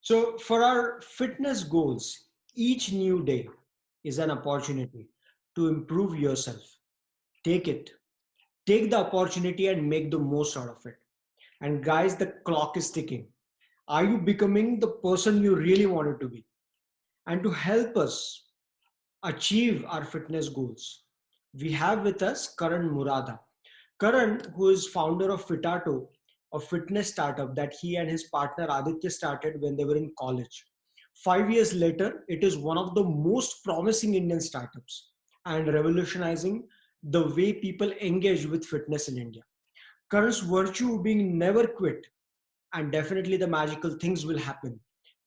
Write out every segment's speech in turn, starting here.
So for our fitness goals, each new day is an opportunity to improve yourself. Take it. Take the opportunity and make the most out of it. And guys, the clock is ticking. Are you becoming the person you really wanted to be? And to help us achieve our fitness goals, we have with us Karan Murada. Karan, who is founder of Fitato, a fitness startup that he and his partner Aditya started when they were in college. 5 years later, it is one of the most promising Indian startups and revolutionizing the way people engage with fitness in India. Karan's virtue being never quit, and definitely the magical things will happen,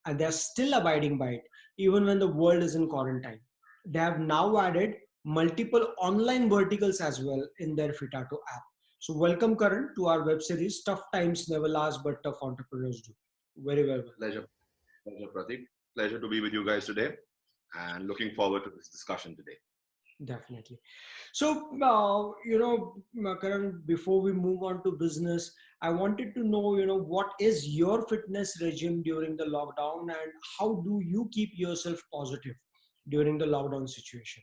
and they are still abiding by it even when the world is in quarantine. They have now added multiple online verticals as well in their Fitato app. So welcome, Karan, to our web series Tough Times Never Last But Tough Entrepreneurs Do. Very well. Pleasure, Pratik. Pleasure to be with you guys today, and looking forward to this discussion today. Definitely. So, Karan, before we move on to business, I wanted to know, what is your fitness regime during the lockdown, and how do you keep yourself positive during the lockdown situation?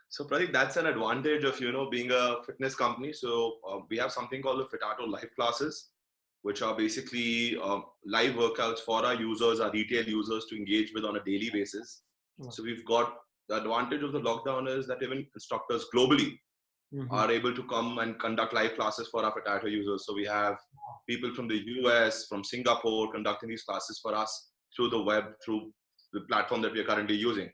So, Pratik, that's an advantage of being a fitness company. So, we have something called the Fitato live classes, which are basically live workouts for our users, our retail users, to engage with on a daily basis. Wow. So, we've got the advantage of the lockdown is that even instructors globally Mhm. are able to come and conduct live classes for our Fitato users. So, we have people from the US, from Singapore, conducting these classes for us through the web, through the platform that we are currently using.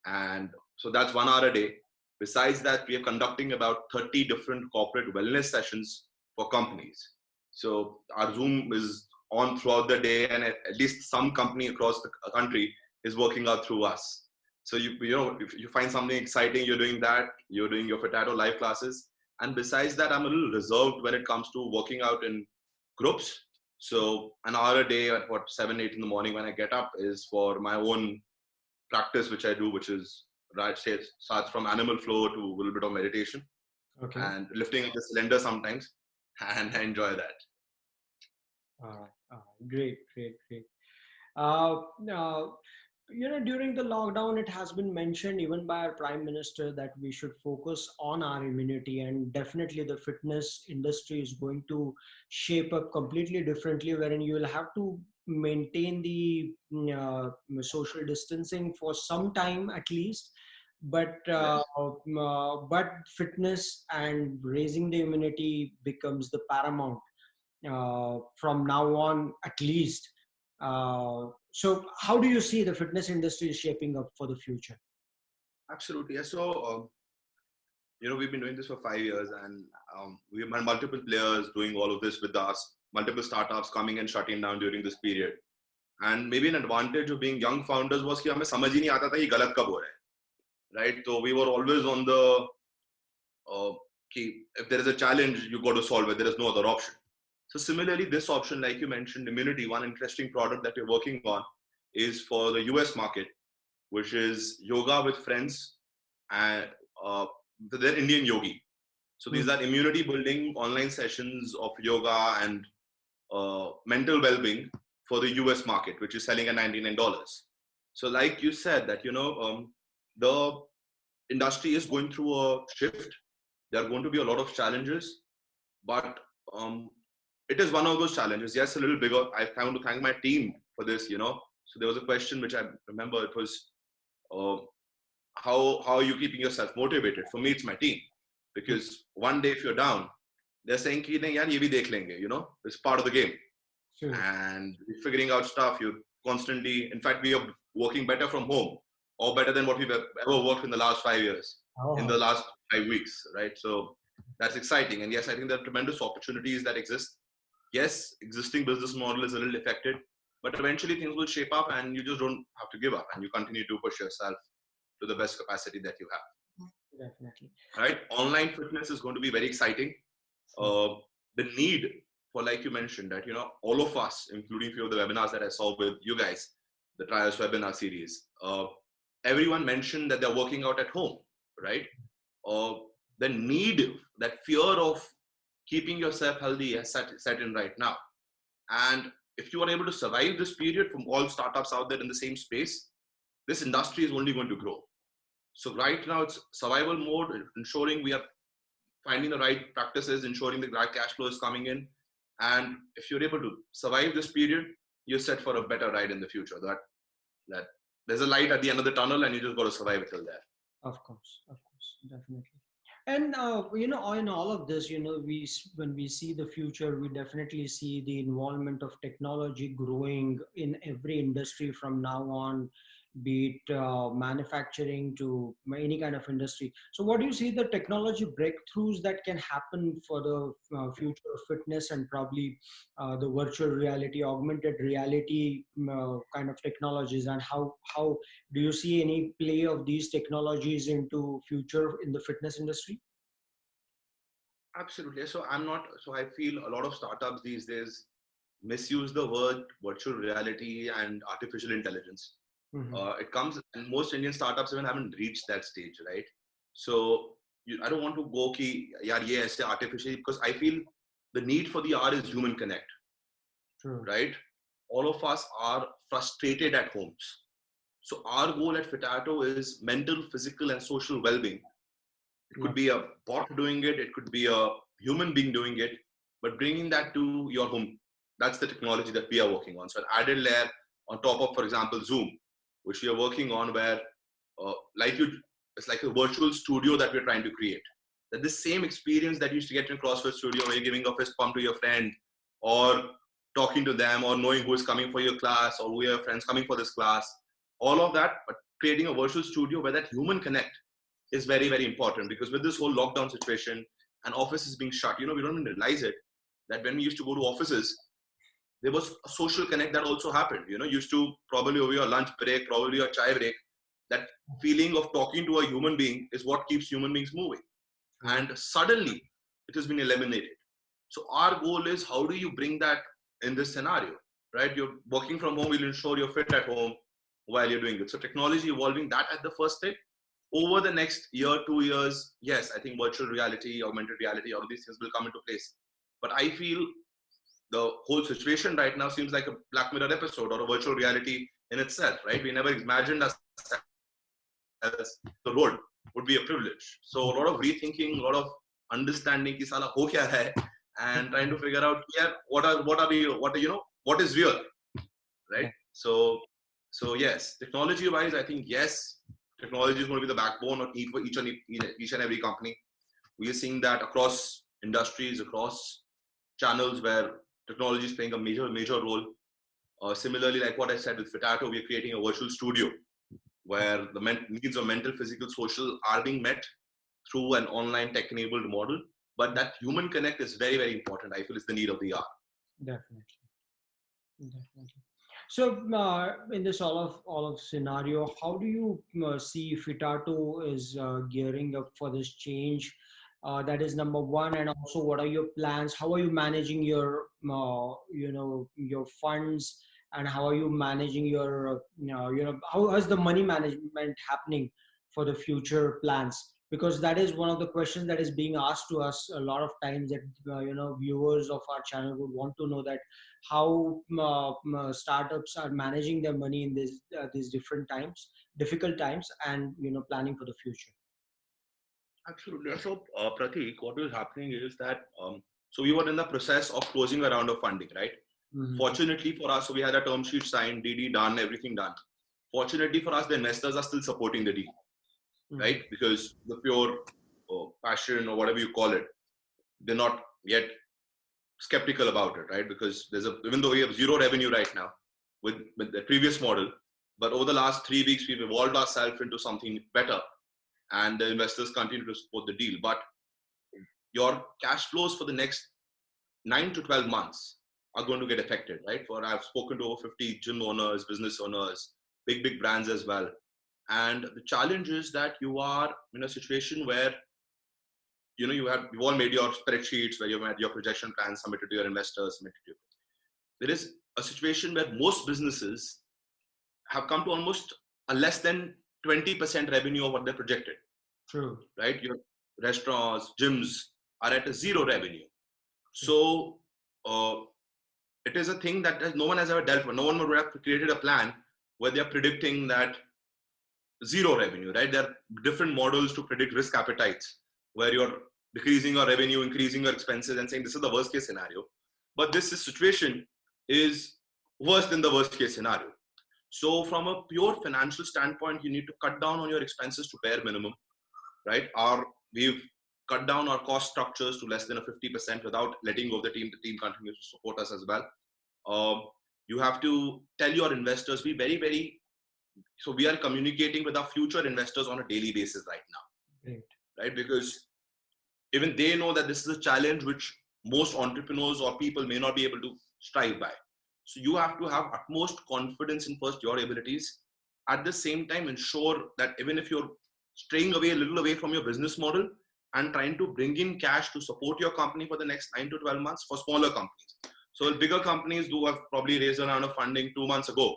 And so that's 1 hour a day. Besides that, we are conducting about 30 different corporate wellness sessions for companies. So our Zoom is on throughout the day, and at least some company across the country is working out through us. So if you find something exciting, you're doing that. You're doing your Fitato live classes. And besides that, I'm a little reserved when it comes to working out in groups. So an hour a day at 7, 8 in the morning when I get up is for my own practice which I do, which is right, say it starts from animal flow to a little bit of meditation Okay. and lifting the cylinder sometimes, and I enjoy that. Great, great, great. Uh, uh, during the lockdown, it has been mentioned even by our Prime Minister that we should focus on our immunity, and definitely the fitness industry is going to shape up completely differently, wherein you will have to maintain the social distancing for some time at least. Yes. But fitness and raising the immunity becomes the paramount from now on at least. So how do you see the fitness industry shaping up for the future? Absolutely. Yeah. So, we've been doing this for 5 years, and we've had multiple players doing all of this with us, multiple startups coming and shutting down during this period. And maybe an advantage of being young founders was कि हमें समझ ही नहीं आता था ये गलत कब हो रहा है, right? So we were always on the if there is a challenge, you got to solve it. There is no other option. So similarly, this option, like you mentioned, immunity, one interesting product that we're working on is for the US market, which is yoga with friends and they're Indian yogi. So these Hmm. are immunity building online sessions of yoga and mental well-being for the US market, which is selling at $99. So like you said that, the industry is going through a shift. There are going to be a lot of challenges, but um, it is one of those challenges. Yes, a little bigger. I found to thank my team for this. So there was a question which I remember. It was, uh, how are you keeping yourself motivated? For me, it's my team, because one day if you're down, they're saying, "Ki nahi yaar, ye bhi dekh lenge." It's part of the game, Sure. and you're figuring out stuff. You're constantly. In fact, we are working better from home, or better than what we've ever worked in the last 5 years, in Oh, the last 5 weeks, right? So that's exciting. And yes, I think there are tremendous opportunities that exist. Yes, existing business model is a little affected, but eventually things will shape up, and you just don't have to give up, and you continue to push yourself to the best capacity that you have. definitely. Right? Online fitness is going to be very exciting. Hmm. uh, the need for, like you mentioned, that all of us, including few of the webinars that I saw with you guys, the TRIOS webinar series, everyone mentioned that they're working out at home, right? uh, the need, that fear of keeping yourself healthy has set in right now. And if you are able to survive this period from all startups out there in the same space, this industry is only going to grow. So right now it's survival mode, ensuring we are finding the right practices, ensuring the right cash flow is coming in. And if you're able to survive this period, you're set for a better ride in the future. That there's a light at the end of the tunnel and you just got to survive till there. Of course, definitely. And in all of this, when we see the future, we definitely see the involvement of technology growing in every industry from now on, be it manufacturing to any kind of industry. So, what do you see the technology breakthroughs that can happen for the future of fitness and probably the virtual reality, augmented reality kind of technologies, and how do you see any play of these technologies into future in the fitness industry? Absolutely. So I feel a lot of startups these days misuse the word virtual reality and artificial intelligence. Hmm. It comes, and most Indian startups even haven't reached that stage, right? So I don't want to go ki, yaar, ye aise artificial, because I feel the need for the R is human connect, True. right? All of us are frustrated at homes. So our goal at Fitato is mental, physical, and social well-being. It Yeah. could be a bot doing it, it could be a human being doing it, but bringing that to your home. That's the technology that we are working on. So an added layer on top of, for example, Zoom, which we are working on, where like you, it's like a virtual studio that we're trying to create. That this same experience that you used to get in CrossFit studio, where you're giving a fist pump to your friend, or talking to them, or knowing who is coming for your class, or who are your friends coming for this class, all of that, but creating a virtual studio where that human connect is very, very important. Because with this whole lockdown situation and offices being shut, we don't even realize it, that when we used to go to offices, there was a social connect that also happened. Used to probably over your lunch break, probably your chai break, that feeling of talking to a human being is what keeps human beings moving. True. And suddenly it has been eliminated. So our goal is, how do you bring that in this scenario, right? You're working from home, you'll ensure you're fit at home while you're doing it. So technology evolving that at the first step. Over the next year, 2 years, yes, I think virtual reality, augmented reality, all of these things will come into place. But I feel the whole situation right now seems like a Black Mirror episode or a virtual reality in itself, right? We never imagined ourselves the road would be a privilege. So a lot of rethinking, a lot of understanding ki sala ho kya hai, and trying to figure out, yeah, what is real, right? Yeah, So yes, technology wise, I think yes, technology is going to be the backbone of each and every company. We are seeing that across industries, across channels where technology is playing a major role. Similarly, like what I said with Fitato, we are creating a virtual studio where the needs of mental, physical, social are being met through an online tech-enabled model. But that human connect is very, very important. I feel it's the need of the hour. definitely. Definitely. So, in this all of scenario, how do you see Fitato is gearing up for this change? That is number one, and also, what are your plans? How are you managing your, your funds, and how are you managing your, how is the money management happening for the future plans? Because that is one of the questions that is being asked to us a lot of times, that viewers of our channel would want to know that how startups are managing their money in these difficult times, and planning for the future. Absolutely. So, Pratik, what is happening is that so we were in the process of closing a round of funding, right? Hmm. Fortunately for us, so we had a term sheet signed, DD done, everything done. Fortunately for us, the investors are still supporting the deal, Hmm. right? Because the pure passion or whatever you call it, they're not yet skeptical about it, right? Because even though we have zero revenue right now with the previous model, but over the last 3 weeks, we've evolved ourselves into something better, and the investors continue to support the deal. But your cash flows for the next 9 to 12 months are going to get affected, right? For I've spoken to over 50 gym owners, business owners, big brands as well. And the challenge is that you are in a situation where you've all made your spreadsheets where you've had your projection plans submitted to your investors, submitted to you. There is a situation where most businesses have come to almost a less than 20% revenue of what they projected, True. right? Your restaurants, gyms are at a zero revenue. True. So, uh, it is a thing that no one has ever dealt with. No one would have created a plan where they're predicting that zero revenue, right? There are different models to predict risk appetites where you're decreasing your revenue, increasing your expenses, and saying this is the worst case scenario. But this situation is worse than the worst case scenario. So from a pure financial standpoint, you need to cut down on your expenses to bare minimum, right? We've cut down our cost structures to less than a 50% without letting go of the team. The team continues to support us as well. You have to tell your investors, be very, very, so we are communicating with our future investors on a daily basis right now, Great. right? Because even they know that this is a challenge which most entrepreneurs or people may not be able to strive by. So you have to have utmost confidence in first your abilities. At the same time, ensure that even if you're straying away a little away from your business model and trying to bring in cash to support your company for the next 9 to 12 months for smaller companies. So bigger companies who have probably raised a round of funding 2 months ago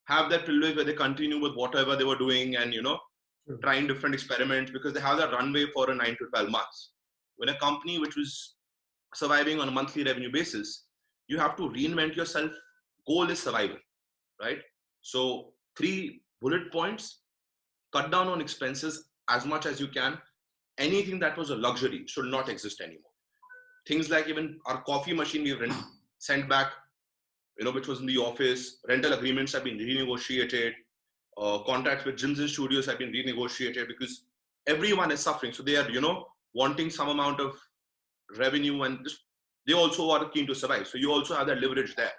have that privilege where they continue with whatever they were doing and, Sure. trying different experiments because they have that runway for a 9 to 12 months. When a company which was surviving on a monthly revenue basis, you have to reinvent yourself. Goal is survival, right? So 3 bullet points: cut down on expenses as much as you can. Anything that was a luxury should not exist anymore. Things like even our coffee machine we've sent back, which was in the office. Rental agreements have been renegotiated. Contracts with gyms and studios have been renegotiated because everyone is suffering. So they are, wanting some amount of revenue, and they also are keen to survive. So you also have that leverage there,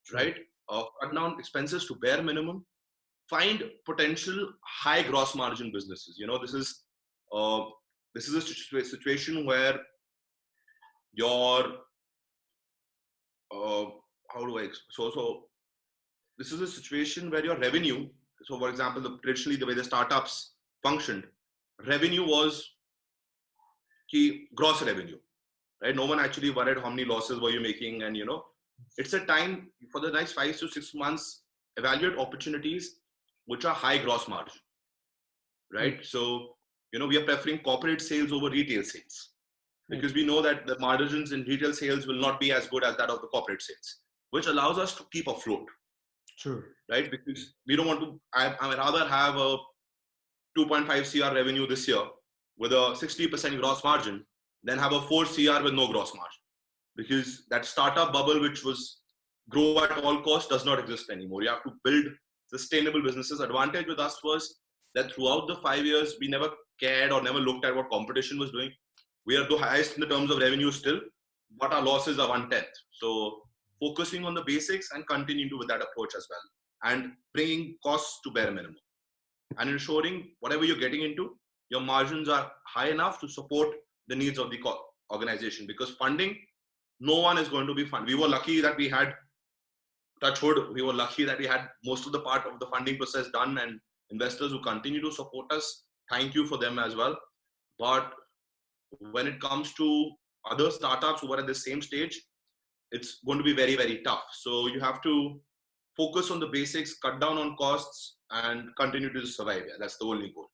Sure. right? Cut down expenses to bare minimum. Find potential high gross margin businesses. Uh, this is a situation where your how do I so this is a situation where your revenue. So, for example, traditionally the way the startups functioned, revenue was key gross revenue, right? No one actually worried how many losses were you making, and it's a time for the next 5 to 6 months. Evaluate opportunities which are high gross margin, right? So, we are preferring corporate sales over retail sales because we know that the margins in retail sales will not be as good as that of the corporate sales, which allows us to keep afloat. True. Right? Because we don't want to, I would rather have a 2.5 CR revenue this year with a 60% gross margin than have a 4 CR with no gross margin. Because that startup bubble, which was grow at all costs, does not exist anymore. You have to build sustainable businesses. Advantage with us was that throughout the 5 years, we never cared or never looked at what competition was doing. We are the highest in the terms of revenue still, but our losses are 1/10. So focusing on the basics and continuing to with that approach as well, and bringing costs to bare minimum and ensuring whatever you're getting into, your margins are high enough to support the needs of the organization. Because funding, no one is going to be funded. We were lucky that we had, touch wood, we were lucky that we had most of the part of the funding process done, and investors who continue to support us, thank you for them as well. But when it comes to other startups who are at the same stage, it's going to be very, very tough. So you have to focus on the basics, cut down on costs, and continue to survive. Yeah, that's the only goal.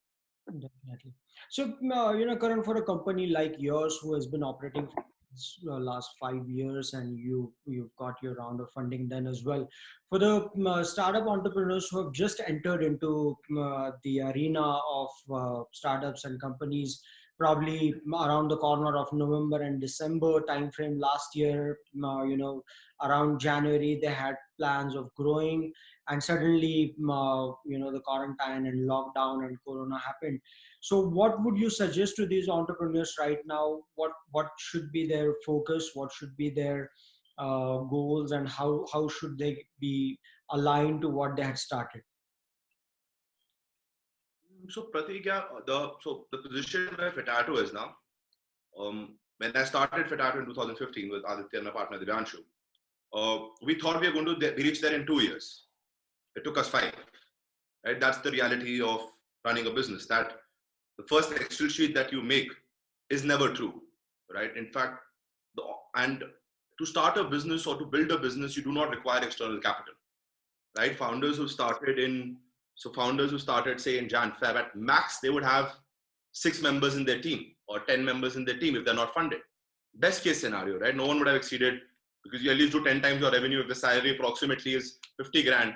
Definitely. So, Karan, for a company like yours who has been operating for this, last 5 years, and you've got your round of funding done as well, for the startup entrepreneurs who have just entered into the arena of startups and companies, probably around the corner of November and December timeframe last year, around January they had plans of growing, and suddenly the quarantine and lockdown and corona happened. So what would you suggest to these entrepreneurs right now? What should be their focus? What should be their goals, and how should they be aligned to what they had started? So Pratik, yeah, the position where Fitato is now, when I started Fitato in 2015 with Aditya and my partner Divyanshu, we thought we were going to reach there in 2 years. It took us 5. Right? That's the reality of running a business. That the first Excel sheet that you make is never true, right? In fact, and to start a business or to build a business, you do not require external capital, right? Founders who started, say, in Jan Feb, at max they would have 6 members in their team or 10 members in their team if they're not funded. Best case scenario, right? No one would have exceeded because you at least do 10 times your revenue. If the salary approximately is 50 grand,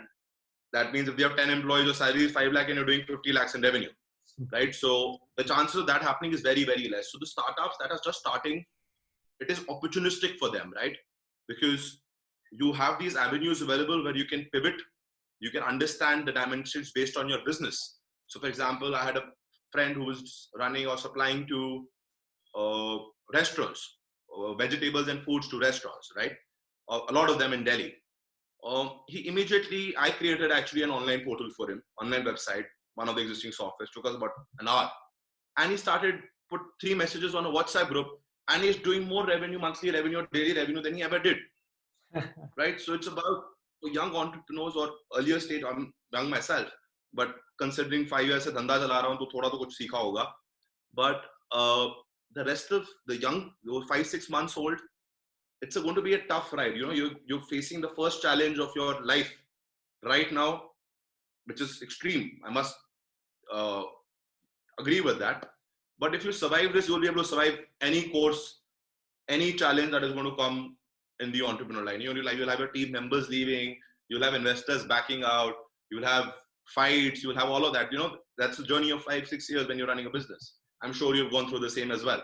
that means if you have 10 employees, your salary is 5 lakh and you're doing 50 lakhs in revenue, right? So the chances of that happening is very, very less. So the startups that are just starting, it is opportunistic for them, right? Because you have these avenues available where you can pivot, you can understand the dimensions based on your business. So for example, I had a friend who was running or supplying to uh, restaurants, vegetables and foods to restaurants, right? A lot of them in Delhi. I created actually an online portal for him, online website, one of the existing softwares, took us about an hour. And he started, put 3 messages on a WhatsApp group, and he's doing more revenue, monthly revenue, or daily revenue than he ever did, right? So it's about young entrepreneurs or earlier stage. I'm young myself, but considering 5 years से धंधा चला रहा हूँ तो थोड़ा तो कुछ सीखा होगा. But the rest of the young, 5-6 months old, it's going to be a tough ride. You know, you're facing the first challenge of your life right now, which is extreme. I must uh, agree with that. But if you survive this, you'll be able to survive any course, any challenge that is going to come in the entrepreneur line. You'll have your team members leaving, you'll have investors backing out, you'll have fights, you'll have all of that. You know, that's the journey of 5-6 years when you're running a business. I'm sure you've gone through the same as well,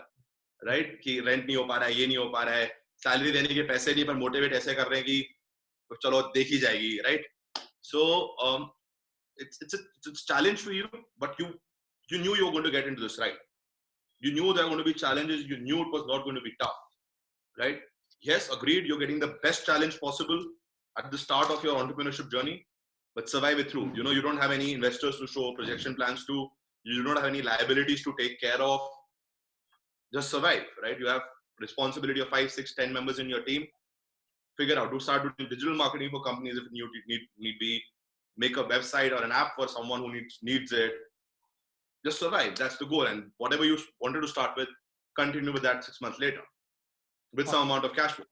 right? कि rent नहीं हो पा रहा है, ये नहीं हो पा रहा है, salary देने के पैसे नहीं, पर motivate ऐसे कर रहे हैं कि चलो देखी जाएगी, right? So it's a challenge for you, but you knew you were going to get into this, right? You knew there were going to be challenges. You knew it was not going to be tough, right? Yes, agreed. You're getting the best challenge possible at the start of your entrepreneurship journey, but survive it through. You know, you don't have any investors to show projection plans to. You don't have any liabilities to take care of. Just survive, right? You have responsibility of 5, 6, 10 members in your team. Figure out. Do start doing digital marketing for companies if need be. Make a website or an app for someone who needs it. Just survive. That's the goal. And whatever you wanted to start with, continue with that 6 months later with some amount of cash flow.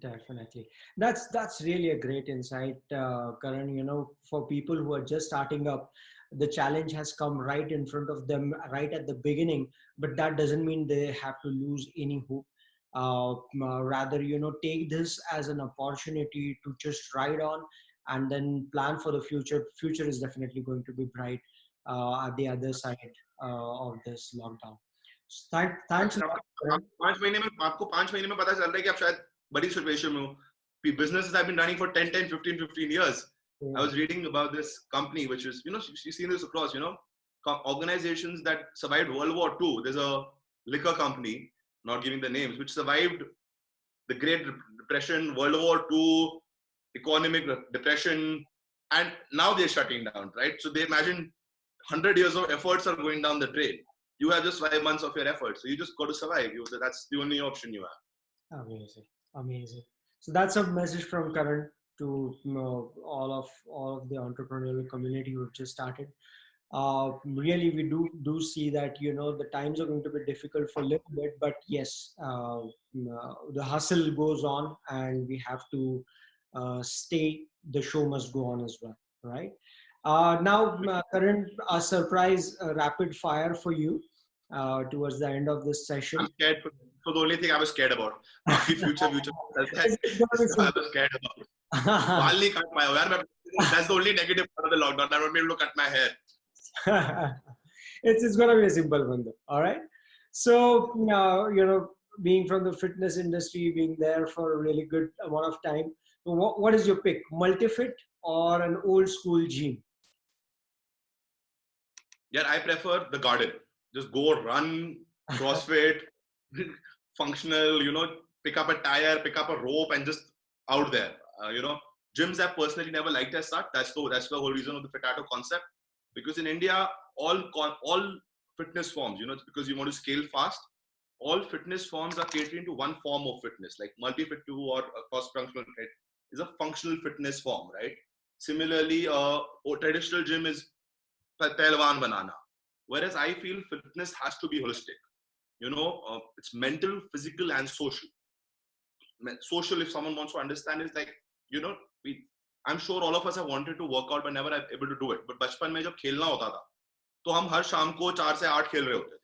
Definitely. That's really a great insight, Karan. You know, for people who are just starting up, the challenge has come right in front of them, right at the beginning. But that doesn't mean they have to lose any hope. Rather, you know, take this as an opportunity to just ride on and then plan for the future. Future is definitely going to be bright at the other side of this lockdown. So thanks a lot, Karan. 5 महीने में आपको 5 महीने में पता चल रहा है कि आप शायद बड़ी सिचुएशन में हो. Businesses have been running for 10, 10, 15, 15 years. Yeah. I was reading about this company, which is, you know, you've seen this across, you know, organizations that survived World War II. There's a liquor company, not giving the names, which survived the Great Depression, World War II, economic depression, and now they're shutting down, right? So they imagine 100 years of efforts are going down the drain. You have just 5 months of your efforts, so you just got to survive. That's the only option you have. Amazing, amazing. So that's a message from Karan to, you know, all of the entrepreneurial community who've just started. Really, we do see that, you know, the times are going to be difficult for a little bit, but yes, the hustle goes on, and we have to stay. The show must go on as well, right? Now, Karan, a surprise rapid fire for you towards the end of this I'm session. scared. So the only thing I was scared about, future, It's is what I was scared about. बाल नहीं काट पाया यार मैं. That's the only negative part of the lockdown. I won't be able to cut my hair. It's gonna be a simple one though. All right. So you know, being from the fitness industry, being there for a really good amount of time, what is your pick? Multifit or an old school gym? Yeah, I prefer the garden. Just go run, CrossFit, functional, you know, pick up a tire, pick up a rope, and just out there. You know, gyms I personally never liked as such. That's the whole reason of the Fitato concept. Because in India, all fitness forms, you know, it's because you want to scale fast. All fitness forms are catering to one form of fitness, like multi-fit 2 or cross-functional fit is a functional fitness form, right? Similarly, a traditional gym is Pelwan banana. Whereas I feel fitness has to be holistic. You know, it's mental, physical, and social. Social, if someone wants to understand, is like, you know, I'm sure all of us have wanted to work out but never able to do it. But बचपन में जब खेलना होता था, तो हम हर शाम को 4 से 8 खेल रहे होते थे.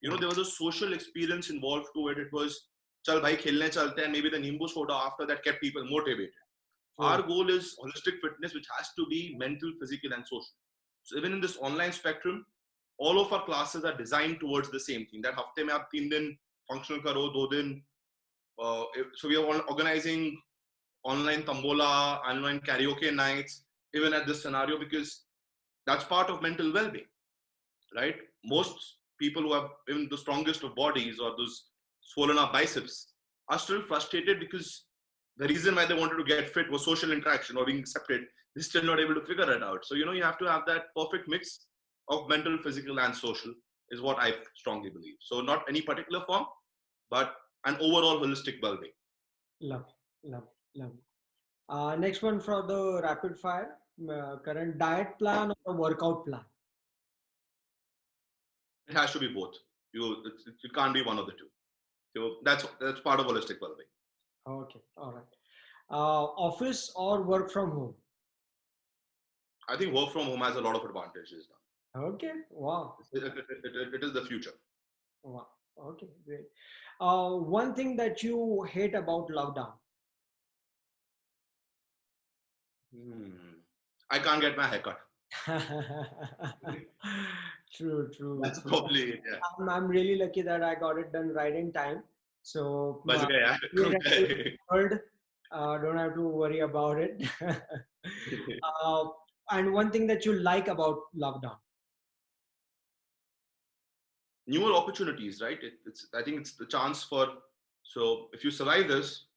You know, there was a social experience involved to it. It was chal bhai khelne chalte, and maybe the Nimbu soda after that kept people motivated. Our true. goal is holistic fitness, which has to be mental, physical, and social. So even in this online spectrum, all of our classes are designed towards the same thing. That hafte mein aap 3 din functional karo, 2 din. So we are organizing online tambola, online karaoke nights, even at this scenario, because that's part of mental well-being, right? Most people who have even the strongest of bodies or those swollen up biceps are still frustrated because the reason why they wanted to get fit was social interaction or being accepted. They're still not able to figure it out. So, you have to have that perfect mix of mental, physical, and social, is what I strongly believe. So, not any particular form, but an overall holistic well being. Love, love, love. Next one for the rapid fire. Current diet plan or workout plan? It has to be both. It can't be one of the two. So that's part of holistic well being. Okay, all right. Office or work from home? I think work from home has a lot of advantages now. Okay, wow, It is the future. wow. Okay, great. One thing that you hate about lockdown? Hmm. I can't get my haircut. True, true, That's true. probably it. Yeah. I'm really lucky that I got it done right in time. So, बच गए यार. great word. Don't have to worry about it. uh, and one thing that you like about lockdown? Newer opportunities, right? I think it's the chance for. So if you survive this,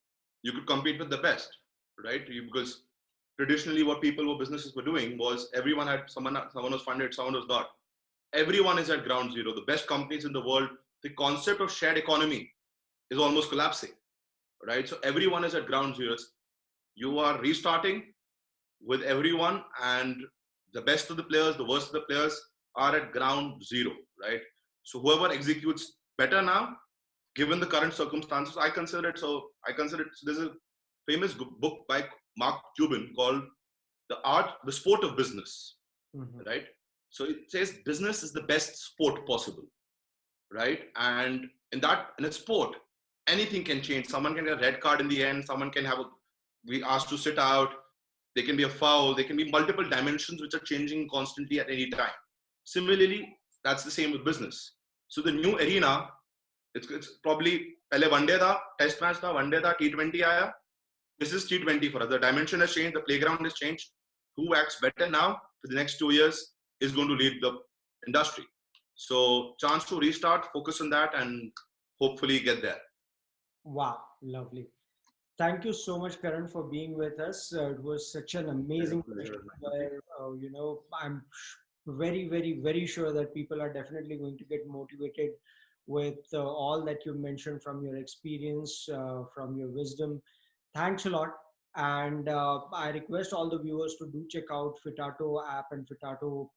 you could compete with the best, right? Because traditionally, what people or businesses were doing was everyone had someone was funded, someone was not. Everyone is at ground zero. The best companies in the world. The concept of shared economy is almost collapsing, right? So everyone is at ground zero. You are restarting with everyone, and the best of the players, the worst of the players are at ground zero, right? So whoever executes better now, given the current circumstances, I consider it. So there's a famous book by Mark Cuban called The Sport of Business, Mhm. right? So it says business is the best sport possible, right? And in a sport, anything can change. Someone can get a red card in the end. Someone can be asked to sit out. There can be a foul. There can be multiple dimensions which are changing constantly at any time. Similarly, that's the same with business. So the new arena, it's probably पहले one day था, test match था, one day था, T20 आया. This is T20 for us. The dimension has changed. The playground has changed. Who acts better now for the next 2 years is going to lead the industry. So chance to restart, focus on that, and hopefully get there. Wow, lovely. Thank you so much, Karan, for being with us. It was such an amazing session Pleasure. where, I'm very, very, very sure that people are definitely going to get motivated with all that you mentioned from your experience, from your wisdom. Thanks a lot. And I request all the viewers to do check out Fitato app and Fitato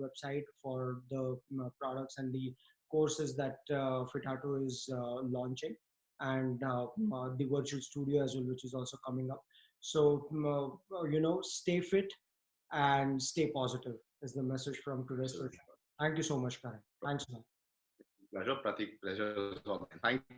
website for the products and the courses that Fitato is launching, and the virtual studio as well, which is also coming up. So, stay fit and stay positive is the message from today's Absolutely. session. Thank you so much, Karan. Thanks a lot. Pleasure, Pratik. Pleasure is all mine. Thank you.